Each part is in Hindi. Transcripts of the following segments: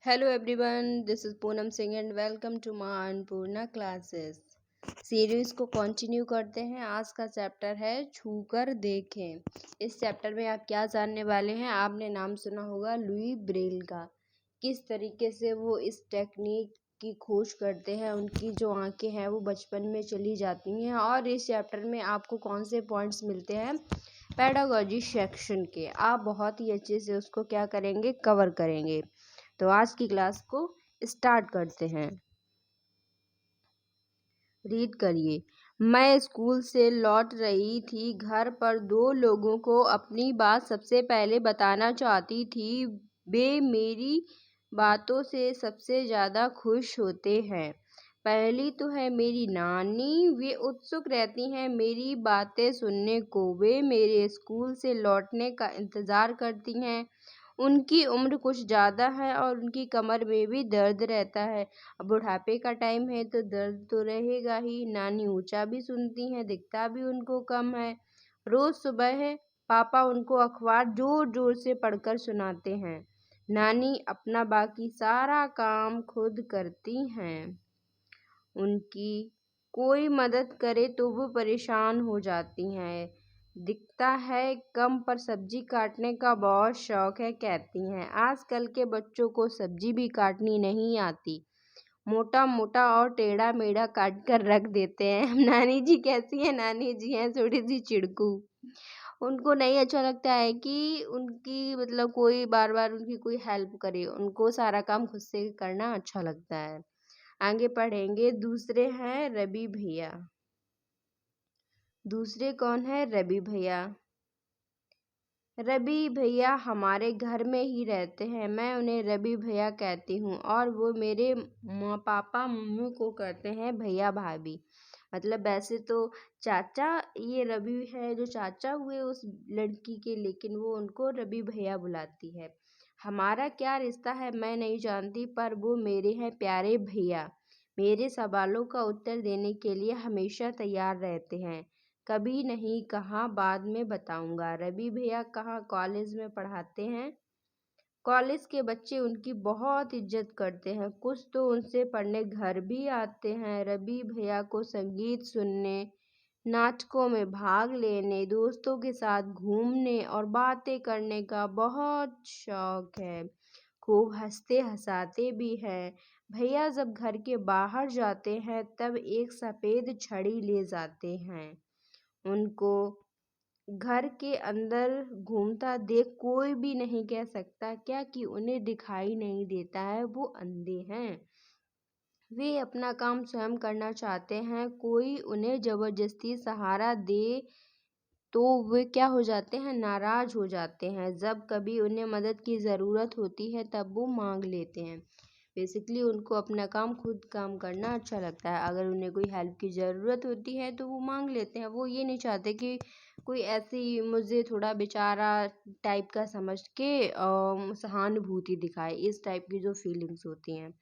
Hello everyone, this is Poonam Singh and welcome to my Annpurna classes. Series को कंटिन्यू करते हैं। आज का चैप्टर है छूकर देखें। इस चैप्टर में आप क्या जानने वाले हैं? आपने नाम सुना होगा लुई ब्रेल का। किस तरीके से वो इस टेक्निक की खोज करते हैं, उनकी जो आंखें हैं वो बचपन में चली जाती हैं। और इस चैप्टर में आपको कौन से पॉइंट्स मिलते हैं पेडागोजी सेक्शन के, आप बहुत ही अच्छे से उसको क्या करेंगे, कवर करेंगे। तो आज की क्लास को स्टार्ट करते हैं। रीड करिए। मैं स्कूल से लौट रही थी। घर पर दो लोगों को अपनी बात सबसे पहले बताना चाहती थी। वे मेरी बातों से सबसे ज़्यादा खुश होते हैं। पहली तो है मेरी नानी। वे उत्सुक रहती हैं मेरी बातें सुनने को। वे मेरे स्कूल से लौटने का इंतज़ार करती हैं। उनकी उम्र कुछ ज़्यादा है और उनकी कमर में भी दर्द रहता है। अब बुढ़ापे का टाइम है तो दर्द तो रहेगा ही। नानी ऊंचा भी सुनती हैं, दिखता भी उनको कम है। रोज़ सुबह है पापा उनको अखबार जोर जोर से पढ़कर सुनाते हैं। नानी अपना बाकी सारा काम खुद करती हैं। उनकी कोई मदद करे तो वो परेशान हो जाती हैं। दिखता है कम पर सब्जी काटने का बहुत शौक है, कहती हैं। आजकल के बच्चों को सब्जी भी काटनी नहीं आती, मोटा मोटा और टेढ़ा मेढ़ा काट कर रख देते हैं। नानी जी कैसी है? नानी जी हैं थोड़ी सी चिड़कू। उनको नहीं अच्छा लगता है कि उनकी मतलब कोई बार बार उनकी कोई हेल्प करे। उनको सारा काम खुद से करना अच्छा लगता है। आगे पढ़ेंगे। दूसरे हैं रवि भैया। दूसरे कौन है? रवि भैया। रवि भैया हमारे घर में ही रहते हैं। मैं उन्हें रवि भैया कहती हूँ और वो मेरे पापा मम्मी को कहते हैं भैया भाभी। मतलब वैसे तो चाचा, ये रवि है जो चाचा हुए उस लड़की के, लेकिन वो उनको रवि भैया बुलाती है। हमारा क्या रिश्ता है मैं नहीं जानती, पर वो मेरे हैं प्यारे भैया। मेरे सवालों का उत्तर देने के लिए हमेशा तैयार रहते हैं। कभी नहीं कहा, बाद में बताऊंगा। रवि भैया कहाँ कॉलेज में पढ़ाते हैं? कॉलेज के बच्चे उनकी बहुत इज्जत करते हैं। कुछ तो उनसे पढ़ने घर भी आते हैं। रवि भैया को संगीत सुनने, नाटकों में भाग लेने, दोस्तों के साथ घूमने और बातें करने का बहुत शौक है। खूब हंसते हंसाते भी हैं। भैया जब घर के बाहर जाते हैं तब एक सफ़ेद छड़ी ले जाते हैं। उनको घर के अंदर घूमता देख कोई भी नहीं कह सकता क्या कि उन्हें दिखाई नहीं देता है, वो अंधे हैं। वे अपना काम स्वयं करना चाहते हैं। कोई उन्हें जबरदस्ती सहारा दे तो वे क्या हो जाते हैं, नाराज हो जाते हैं। जब कभी उन्हें मदद की ज़रूरत होती है तब वो मांग लेते हैं। बेसिकली उनको अपना काम खुद काम करना अच्छा लगता है। अगर उन्हें कोई हेल्प की ज़रूरत होती है तो वो मांग लेते हैं। वो ये नहीं चाहते कि कोई ऐसी मुझे थोड़ा बेचारा टाइप का समझ के सहानुभूति दिखाए। इस टाइप की जो फीलिंग्स होती हैं।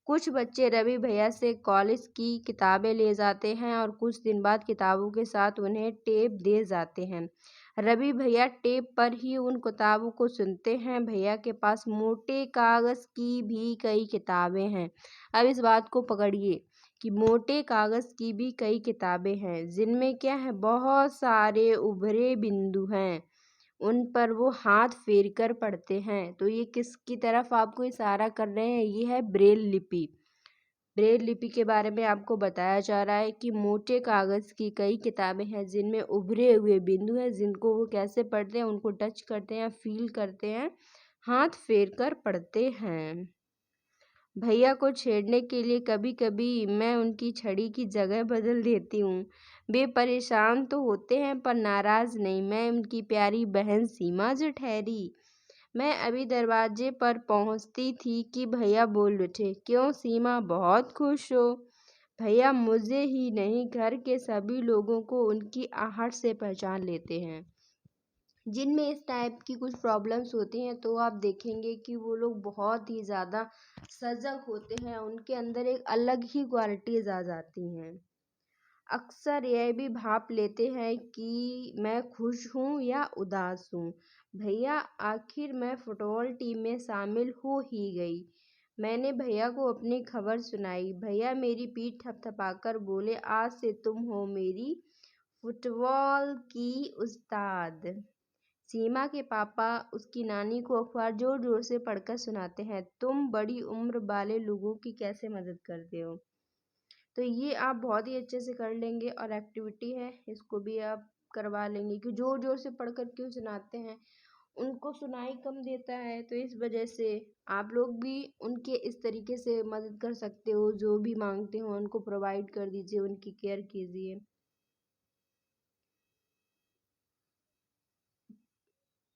कुछ बच्चे रवि भैया से कॉलेज की किताबें ले जाते हैं और कुछ दिन बाद किताबों के साथ उन्हें टेप दे जाते हैं। रवि भैया टेप पर ही उन किताबों को सुनते हैं। भैया के पास मोटे कागज़ की भी कई किताबें हैं। अब इस बात को पकड़िए कि मोटे कागज़ की भी कई किताबें हैं, जिनमें क्या है, बहुत सारे उभरे बिंदु हैं। उन पर वो हाथ फेर कर पढ़ते हैं। तो ये किसकी तरफ आपको इशारा कर रहे हैं? ये है ब्रेल लिपि। ब्रेल लिपि के बारे में आपको बताया जा रहा है कि मोटे कागज़ की कई किताबें हैं जिनमें उभरे हुए बिंदु हैं, जिनको वो कैसे पढ़ते हैं, उनको टच करते हैं, फील करते हैं, हाथ फेर कर पढ़ते हैं। भैया को छेड़ने के लिए कभी कभी मैं उनकी छड़ी की जगह बदल देती हूँ। वे परेशान तो होते हैं पर नाराज़ नहीं। मैं उनकी प्यारी बहन सीमा जो ठहरी। मैं अभी दरवाजे पर पहुँचती थी कि भैया बोल उठे, क्यों सीमा, बहुत खुश हो? भैया मुझे ही नहीं, घर के सभी लोगों को उनकी आहट से पहचान लेते हैं। जिनमें इस टाइप की कुछ प्रॉब्लम्स होती हैं तो आप देखेंगे कि वो लोग बहुत ही ज़्यादा सजग होते हैं। उनके अंदर एक अलग ही क्वालिटीज़ आ जाती हैं। अक्सर यह भी भाप लेते हैं कि मैं खुश हूँ या उदास हूँ। भैया आखिर मैं फुटबॉल टीम में शामिल हो ही गई। मैंने भैया को अपनी खबर सुनाई। भैया मेरी पीठ थपथपाकर बोले, आज से तुम हो मेरी फुटबॉल की उस्ताद। सीमा के पापा उसकी नानी को अखबार जोर जोर से पढ़कर सुनाते हैं। तुम बड़ी उम्र वाले लोगों की कैसे मदद करते हो? तो ये आप बहुत ही अच्छे से कर लेंगे, और एक्टिविटी है इसको भी आप करवा लेंगे कि जोर जोर से पढ़कर क्यों सुनाते हैं, उनको सुनाई कम देता है, तो इस वजह से आप लोग भी उनके इस तरीके से मदद कर सकते हो। जो भी मांगते हो उनको प्रोवाइड कर दीजिए, उनकी केयर कीजिए।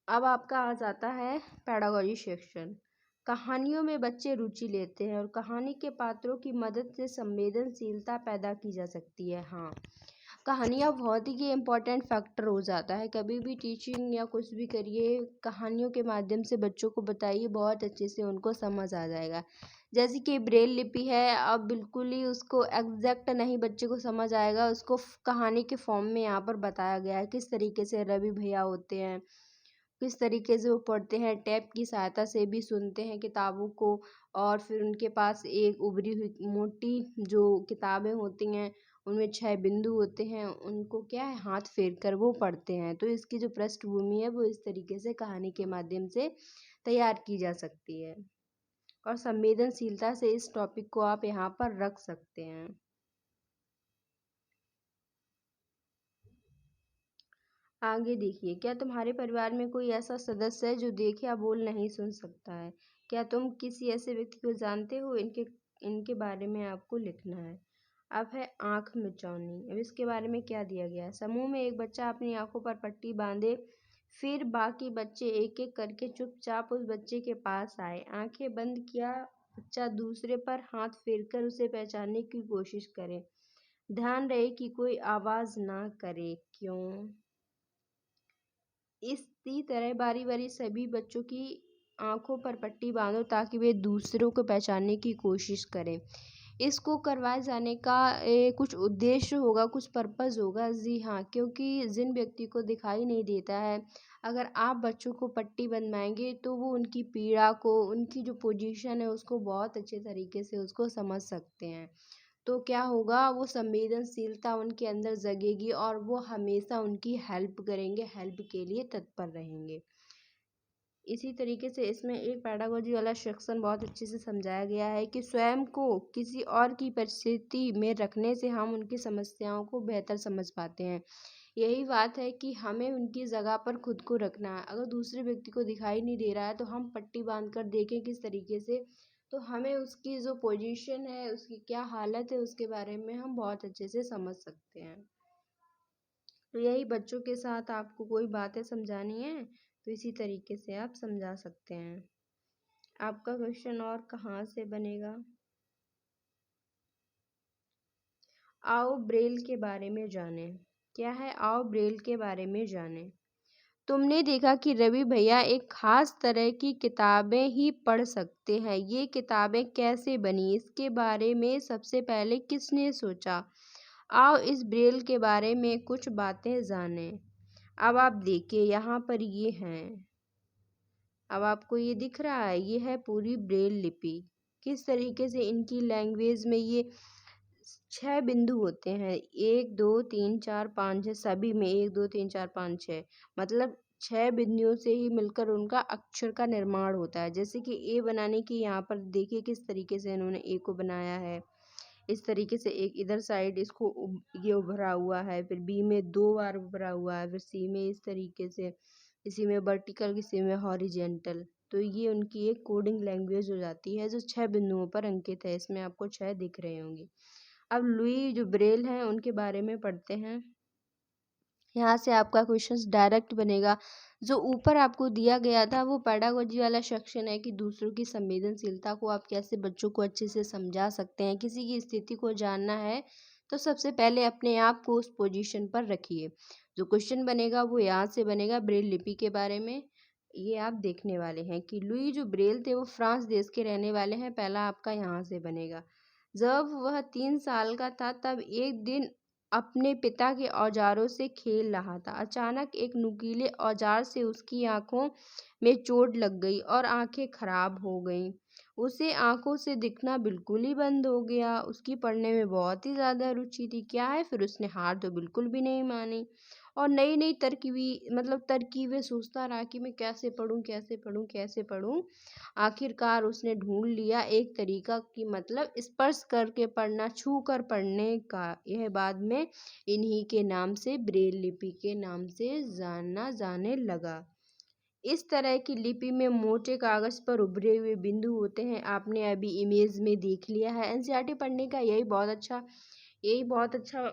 अब आपका आ जाता है पेडागोजी सेक्शन। कहानियों में बच्चे रुचि लेते हैं और कहानी के पात्रों की मदद से संवेदनशीलता पैदा की जा सकती है। हाँ, कहानियाँ बहुत ही इम्पोर्टेंट फैक्टर हो जाता है। कभी भी टीचिंग या कुछ भी करिए, कहानियों के माध्यम से बच्चों को बताइए, बहुत अच्छे से उनको समझ आ जाएगा। जैसे कि ब्रेल लिपि है, अब बिल्कुल ही उसको एग्जैक्ट नहीं बच्चे को समझ आएगा, उसको कहानी के फॉर्म में यहाँ पर बताया गया है किस तरीके से रवि भैया होते हैं, किस तरीके से वो पढ़ते हैं, टैप की सहायता से भी सुनते हैं किताबों को, और फिर उनके पास एक उभरी हुई मोटी जो किताबें होती हैं, उनमें 6 बिंदु होते हैं, उनको क्या है हाथ फेर कर वो पढ़ते हैं। तो इसकी जो पृष्ठभूमि है वो इस तरीके से कहानी के माध्यम से तैयार की जा सकती है, और संवेदनशीलता से इस टॉपिक को आप यहाँ पर रख सकते हैं। आगे देखिए, क्या तुम्हारे परिवार में कोई ऐसा सदस्य है जो देखे या बोल नहीं सुन सकता है? क्या तुम किसी ऐसे व्यक्ति को जानते हो? इनके इनके बारे में आपको लिखना है। अब है आंख मिचौनी। अब इसके बारे में क्या दिया गया है? समूह में एक बच्चा अपनी आंखों पर पट्टी बांधे, फिर बाकी बच्चे एक एक करके चुपचाप उस बच्चे के पास आए। आंखें बंद किया बच्चा दूसरे पर हाथ फेरकर उसे पहचानने की कोशिश करे। ध्यान रहे कि कोई आवाज ना करे। क्यों? इसी तरह बारी बारी सभी बच्चों की आंखों पर पट्टी बांधो ताकि वे दूसरों को पहचानने की कोशिश करें। इसको करवाए जाने का कुछ उद्देश्य होगा, कुछ पर्पस होगा। जी हाँ, क्योंकि जिन व्यक्ति को दिखाई नहीं देता है, अगर आप बच्चों को पट्टी बनवाएंगे तो वो उनकी पीड़ा को, उनकी जो पोजीशन है उसको बहुत अच्छे तरीके से उसको समझ सकते हैं। तो क्या होगा, वो संवेदनशीलता उनके अंदर जगेगी और वो हमेशा उनकी हेल्प करेंगे, हेल्प के लिए तत्पर रहेंगे। इसी तरीके से इसमें एक पेडागोजी वाला सेक्शन बहुत अच्छे से समझाया गया है कि स्वयं को किसी और की परिस्थिति में रखने से हम उनकी समस्याओं को बेहतर समझ पाते हैं। यही बात है कि हमें उनकी जगह पर खुद को रखना है। अगर दूसरे व्यक्ति को दिखाई नहीं दे रहा है तो हम पट्टी बांध कर देखें किस तरीके से, तो हमें उसकी जो पोजीशन है, उसकी क्या हालत है, उसके बारे में हम बहुत अच्छे से समझ सकते हैं। तो यही बच्चों के साथ आपको कोई बातें समझानी है तो इसी तरीके से आप समझा सकते हैं। आपका क्वेश्चन और कहाँ से बनेगा? आओ ब्रेल के बारे में जानें। क्या है? आओ ब्रेल के बारे में जानें। तुमने देखा कि रवि भैया एक खास तरह की किताबें ही पढ़ सकते हैं। ये किताबें कैसे बनी, इसके बारे में सबसे पहले किसने सोचा? आओ इस ब्रेल के बारे में कुछ बातें जानें। अब आप देखिए यहाँ पर ये हैं। अब आपको ये दिख रहा है, ये है पूरी ब्रेल लिपि। किस तरीके से इनकी लैंग्वेज में ये 6 बिंदु होते हैं, 1 2 3 4 5 6, सभी में 1 2 3 4 5 6, मतलब 6 बिंदुओं से ही मिलकर उनका अक्षर का निर्माण होता है। जैसे कि ए बनाने की यहाँ पर देखिए किस तरीके से इन्होंने ए को बनाया है। इस तरीके से एक इधर साइड इसको ये उभरा हुआ है, फिर बी में 2 बार उभरा हुआ है, फिर सी में इस तरीके से, इसी में वर्टिकल, किसी में हॉरिजेंटल। तो ये उनकी एक कोडिंग लैंग्वेज हो जाती है जो 6 बिंदुओं पर अंकित है। इसमें आपको 6 दिख रहे होंगे। अब लुई जो ब्रेल हैं उनके बारे में पढ़ते हैं। यहाँ से आपका क्वेश्चन डायरेक्ट बनेगा। जो ऊपर आपको दिया गया था वो पेडागोजी वाला सेक्शन है कि दूसरों की संवेदनशीलता को आप कैसे बच्चों को अच्छे से समझा सकते हैं। किसी की स्थिति को जानना है तो सबसे पहले अपने आप को उस पोजीशन पर रखिए। जो क्वेश्चन बनेगा वो यहाँ से बनेगा ब्रेल लिपि के बारे में। ये आप देखने वाले हैं कि लुई जो ब्रेल थे वो फ्रांस देश के रहने वाले हैं। पहला आपका यहाँ से बनेगा। जब वह 3 साल का था तब एक दिन अपने पिता के औजारों से खेल रहा था। अचानक एक नुकीले औजार से उसकी आंखों में चोट लग गई और आंखें खराब हो गईं। उसे आँखों से दिखना बिल्कुल ही बंद हो गया। उसकी पढ़ने में बहुत ही ज़्यादा रुचि थी। क्या है, फिर उसने हार तो बिल्कुल भी नहीं मानी और नई-नई तरकीबें सोचता रहा कि मैं कैसे पढ़ूँ, कैसे पढ़ूँ, कैसे पढ़ूँ। आखिरकार उसने ढूँढ लिया एक तरीका कि मतलब स्पर्श करके पढ़ना, छू कर पढ़ने का। यह बाद में इन्हीं के नाम से, ब्रेल लिपि के नाम से जाना जाने लगा। इस तरह की लिपि में मोटे कागज पर उभरे हुए बिंदु होते हैं। आपने अभी इमेज में देख लिया है। एनसीईआरटी पढ़ने का यही बहुत अच्छा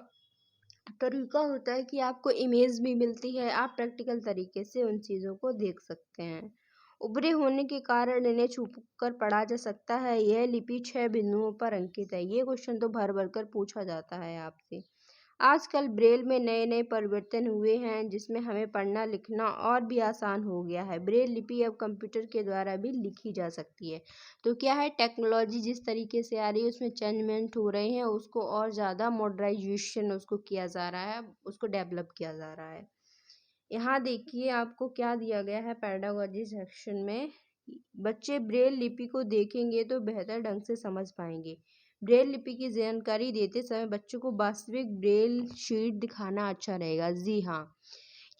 तरीका होता है कि आपको इमेज भी मिलती है, आप प्रैक्टिकल तरीके से उन चीज़ों को देख सकते हैं। उभरे होने के कारण इन्हें छुप कर पढ़ा जा सकता है। यह लिपि 6 बिंदुओं पर अंकित है। ये क्वेश्चन तो भर भर कर पूछा जाता है आपसे। आजकल ब्रेल में नए-नए परिवर्तन हुए हैं जिसमें हमें पढ़ना लिखना और भी आसान हो गया है। ब्रेल लिपि अब कंप्यूटर के द्वारा भी लिखी जा सकती है। तो क्या है, टेक्नोलॉजी जिस तरीके से आ रही है उसमें चेंजमेंट हो रहे हैं, उसको और ज़्यादा मॉडर्नाइजेशन उसको किया जा रहा है, उसको डेवलप किया जा रहा है। यहाँ देखिए आपको क्या दिया गया है पेडागोजी सेक्शन में। बच्चे ब्रेल लिपि को देखेंगे तो बेहतर ढंग से समझ पाएंगे। ब्रेल लिपि की जानकारी देते समय बच्चों को वास्तविक ब्रेल शीट दिखाना अच्छा रहेगा। जी हाँ,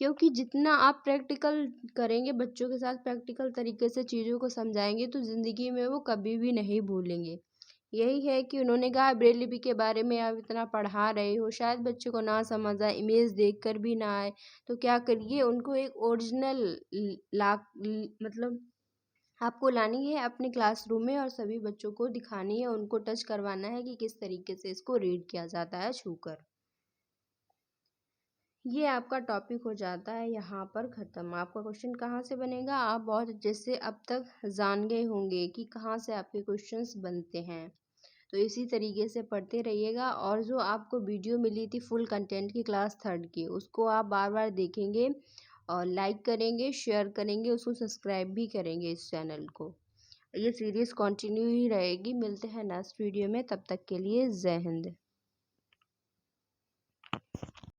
क्योंकि जितना आप प्रैक्टिकल करेंगे, बच्चों के साथ प्रैक्टिकल तरीके से चीज़ों को समझाएंगे तो ज़िंदगी में वो कभी भी नहीं भूलेंगे। यही है कि उन्होंने कहा ब्रेल लिपि के बारे में आप इतना पढ़ा रहे हो, शायद बच्चे को ना समझ आए, इमेज देखकर भी ना आए, तो क्या करिए, उनको एक ओरिजिनल ला मतलब आपको लानी है अपने क्लासरूम में और सभी बच्चों को दिखानी है, उनको टच करवाना है कि किस तरीके से इसको रीड किया जाता है छूकर। ये आपका टॉपिक हो जाता है यहाँ पर ख़त्म। आपका क्वेश्चन कहाँ से बनेगा, आप बहुत अच्छे से अब तक जान गए होंगे कि कहाँ से आपके क्वेश्चंस बनते हैं। तो इसी तरीके से पढ़ते रहिएगा और जो आपको वीडियो मिली थी फुल कंटेंट की क्लास 3rd की, उसको आप बार बार देखेंगे और लाइक करेंगे, शेयर करेंगे, उसको सब्सक्राइब भी करेंगे इस चैनल को। ये सीरीज़ कंटिन्यू ही रहेगी। मिलते हैं नेक्स्ट वीडियो में, तब तक के लिए जय हिंद।